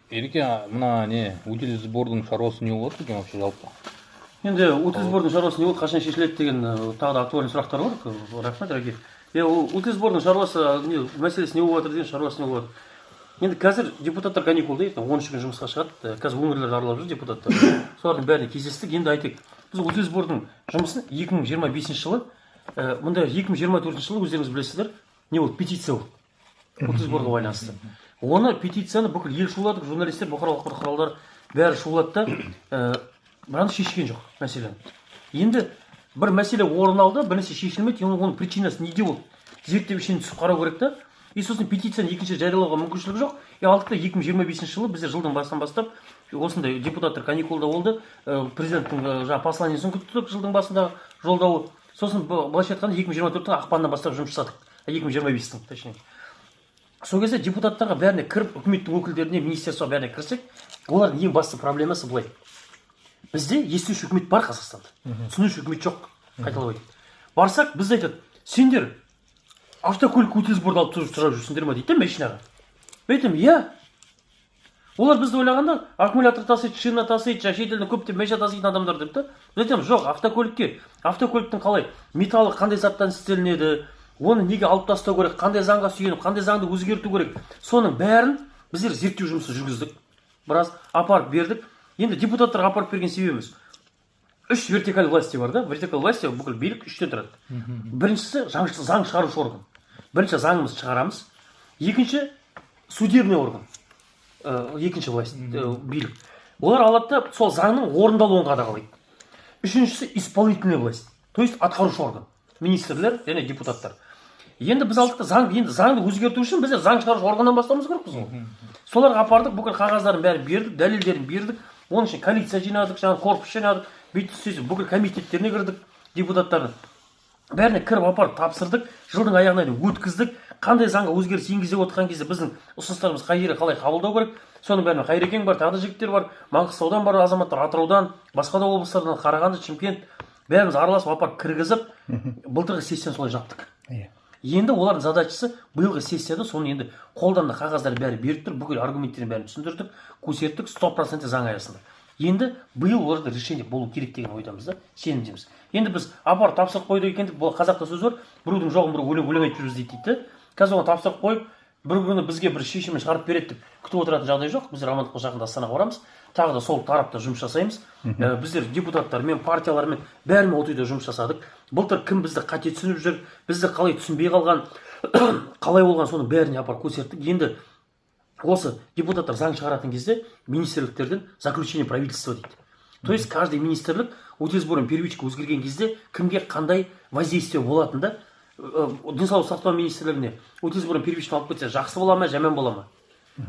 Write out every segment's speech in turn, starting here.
Ереке, мына не утил сбордың шаруасы не болады екен вообще жалпы? Енді утил сбордың шаруасы не болды, қашан шешіледі деген тағы да актуальный сұрақтар бар. Рахмет, Раки. Утил сбордың шаруасы, мәселесі не болып жатыр деген шаруасы не болады. Енді қазір депутаттар каникулда, 13 күн жұмысқа шығады. Қазір өңірлерді аралап жүр депутаттар. Солардың бәріне кездестік. Енді айтайық, біз утил сбордың жұмысын 2025 жылы, мұнда 2024 жылы өздеріңіз білесіздер, не болды, петиция болды. Утил сборға байланысты. Оны петицияны бүкіл ел шуладық, журналистер, бұқаралық ақпарат құралдары бәрі шулады да, біраны шешкен жоқ мәселені. Енді бір мәселе орын алды, бірнәрсе шешілмеді, оның причинасы неде болды? Зерттеп ішіне түсіп қарау керек та. И сосын петицияны екінші жариялауға мүмкіншілік жоқ. Алдықта 2025 жылы біздер жылдың басынан бастап осындай депутаттар каникулда болды. Президенттің посланиесін күттік жылдың басында жолдауы. Сосын былайша айтқанда 2024-тің ақпанынан бастап жұмыс жасадық. 2025-тің точнее. Сол кезде депутаттарға бәріне кіріп, үкіметтің өкілдеріне, министерствоға бәріне кірсек, олардың ең басты проблемасы былай. Бізде естуші үкімет бар Қазақстанда. Түсінуші үкімет жоқ, қайталап айтайын. Барсақ, біз айтады, сендер автокөлік утил сборды алып тұрып жүрсіңдер ма дейді, машинаға. Айтамын, иә. Олар бізді ойлағанда аккумулятор тасиды, шина тасиды, шетелден көптеп машина таситын адамдар деп та. Біз айтамыз, жоқ, автокөліктің қалай металлы қандай заттан істелінеді, оны неге алып тастау керек, қандай заңға сүйеніп, қандай заңды өзгерту керек. Соның бәрін біздер зерттеу жұмысы жүргіздік. Біраз апарып бердік. Енді депутаттарға апарып берген себебіміз. 3 вертикаль власти бар да. Вертикаль власти бүкіл билік 3-тен тұрады. Біріншісі заң шығарушы орган. Бірінші заңымызды шығарамыз. Екінші судебный орган. Екінші власть, билік. Олар алады да сол заңның орындалуын қадағалайды. Үшіншісі исполнительный власть. То есть атқарушы орган. Министрлер және депутаттар. Енді біз алдық заңды өзгерту үшін біз заң шығарушы органнан бастауымыз керекпіз ғой. Соларға апардық, бүкіл қағаздарын бәрін бердік, дәлелдерін бердік. Оның үшін коалиция жинадық, корпус жинадық, бүкіл комитеттеріне кірдік, депутаттардың. Бәріне кіріп апарып тапсырдық, жылдың аяғына дейін өткіздік. Қандай заңға өзгеріс енгізіп отырған кезде біздің ұсыныстарымыз қай жерге қалай қабылдау керек. Соның бәріне Қайрекең бар, тағы да жігіттер бар, Маңғыстаудан бар азаматтар, Атыраудан, басқа да облыстардан, Қарағанды, Шымкент, бәріміз араласып апарып кіргізіп, былтырғы сессияны солай жаптық. Енді олардың задачасы биылғы сессияда соны енді қолдан да қағаздарын бәрі беріп тұр, бүкіл аргументтерін бәрін түсіндірдік, көрсеттік 100% заң аясында. Енді биыл оларда решение болу керек деген ойдамыз да, сенімдеміз. Енді біз апарып тапсырып қойдық екен деп, бұл қазақта сөз бар, біреудің жоғын бір өлең айтып жүрміз дейді. Қазір оны тапсырып қойып, бір күні бізге бір шешімін шығарып береді деп күтіп отыратын жағдай жоқ. Біздер амандыққа жақында Астанаға барамыз. Тағы да сол тарапта жұмыс жасаймыз. Біздер депутаттармен, партиялармен бәрімен отойда жұмыс жасадық. Былтыр кім бізді қате түсініп жүр, бізді қалай түсінбей қалған, қалай болған соның бәріне апарып көрсеттік. Енді осы депутаттар заң шығаратын кезде министрліктерден заключение правительства дейді. То есть каждый министрлік утил сборын первичка өзгерген кезде кімге қандай воздействие болатын да. Денсаулық сақтау министрлігіне утил сборын первичка алып кетсе жақсы бола ма, жаман бола ма?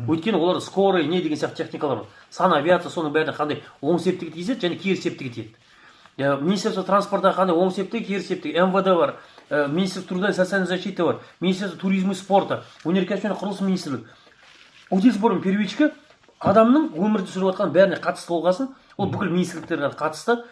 Өйткені олар скорый не деген сияқты техникалар бар. Санавиация соның бәріне қандай оң септігі тигізеді және кері септігі тиеді. Министерство транспорта қандай оң септігі, кері септігі, МВД бар, Министерство труда и социальной защиты бар, Министерство туризма и спорта, өнеркәсіп және құрылыс министрлігі. Утил сборын первичка адамның өмірде сүріп жатқан бәріне қатысты болғасын, ол бүкіл министрліктерге қатысты.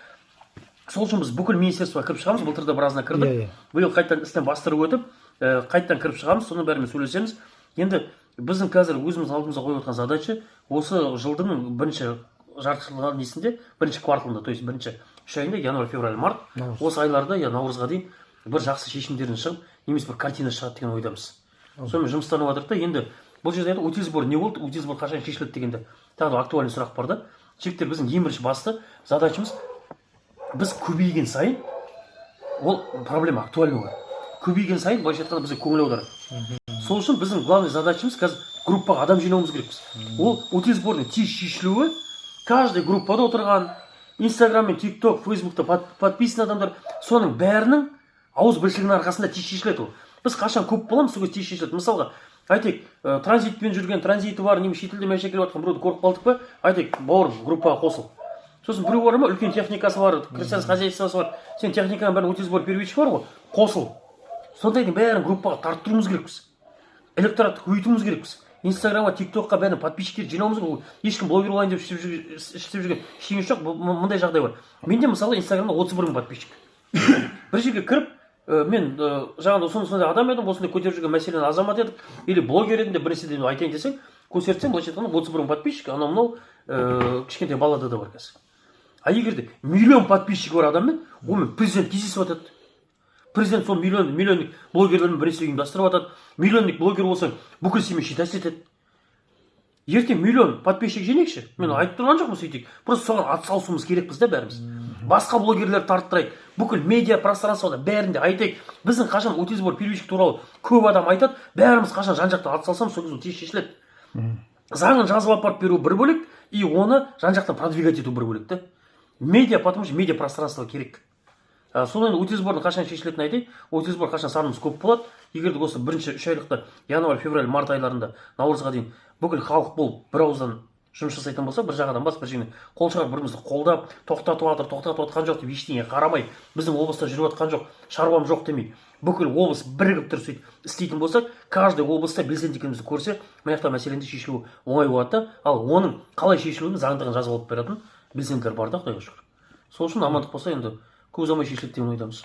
Сол үшін біз бүкіл министерствоға кіріп шығамыз, былтырда біразына кірдік. Биыл қайтадан істен бастырып өтіп, қайтадан кіріп шығамыз, соның бәрімен сөйлесеміз. Енді біздің қазір өзіміз алдымызға қойып отырған задача осы жылдың бірінші жартыжылдығының несінде, бірінші кварталында, то есть бірінші 3 айында, январь, февраль, март, осы айларда наурызға дейін бір жақсы шешімдерін шығып, немесе бір картина шығады деген ойдамыз. Сонымен жұмыстанып жатырық та, енді бұл жерде утил сбор не болды, утил сбор қашан шешіледі дегенде тағы да актуальный сұрақ бар да. Жігіттер, біздің ең бірінші басты задачамыз, біз көбейген сайын ол проблема актуальный болады. Көбейген сайын былайша айтқанда бізге көңіл аударады. Сол үшін біздің главный задачамыз қазір группаға адам жинауымыз керекпіз. Ол утил сбордың тез шешілуі, каждый группада отырған, Инстаграм мен ТикТок, Фейсбукта подписан адамдар, соның бәрінің ауыз біршілігінің арқасында тез шешіледі ол. Біз қашан көп боламыз, сол тез шешіледі. Мысалға, айтайық, транзитпен жүрген, транзиті бар, немесе шетелде мәшек келіп жатқан біреуді көріп қалдық па, айтайық, бауырым группаға қосыл. Сосын біреу бар ма, үлкен техникасы бар, крестьянский хозяйствосы бар, сен техниканың бәрін утил сбор первичка бар ғой, қосыл. Сондайдың бәрін группаға тарттыруымыз керекпіз. Электоратты көбейтуіміз керекпіз. Инстаграмға, ТикТокқа бәрін подписчиктер жинауымыз керек. Ешкім блогер болайын деп істеп жүрген ештеңе жоқ, мындай жағдай бар. Менде мысалы Инстаграмда 31 мың подписчик. Бір жерге кіріп, мен жаңағыда сондай адам едім, осындай көтеріп жүрген мәселені азамат едік, или блогер едім деп бірнәрседен айтайын десең, көрсетсем, былайша айтқанда 31 мың подписчик, анау мынау кішкентай балада да бар қазір. А егерде миллион подписчигі бар адаммен, онымен президент кездесіп жатады. Президент сол миллионник блогерлермен біресе ұйымдастырып жатады. Миллионник блогер болсаң, бүкіл семей считать етеді. Ертең миллион подписчик жинекші. Мен айтып тұрған жоқпын сөйтейік. Просто соған атсалысуымыз керекпіз да бәріміз. Басқа блогерлер тарттырайық. Бүкіл медиа пространствода бәрінде айтайық. Біздің қашан аутизм бар первичка туралы көп адам айтады. Бәріміз қашан жан-жақтан атсалсамыз, сол кезде тез шешіледі. Заңын жазып апарып беру бір бөлек, и оны жан-жақтан продвигать ету бір бөлек, да. Медиа, потому что медиа пространство керек. Содан аутизм бардың қашан шешілетінін айтайын. Аутизм бар қашан санымыз көп болады. Егерде осы бірінші 3 айлықта январь, февраль, март айларында наурызға дейін бүкіл халық болып бір ауыздан жұмыс жасайтын болса, бір жағадан бас бір жеріне қол шығарып бірімізді қолдап, тоқтатып жатқан жоқ деп ештеңе қарамай, біздің облыста жүріп жатқан жоқ, шаруам жоқ демей, бүкіл облыс бірігіп тұрып сөйтіп істейтін болсақ, каждый облыста белсенді екенімізді көрсе, мына жақта мәселенің шешілуі оңай болады. Ал оның қалай шешілуін заңдығын жазып алып беретін белсенділер бар да, Құдайға шүкір. Сол үшін амандық болса, енді көп ұзамай шешіледі деген ойдамыз.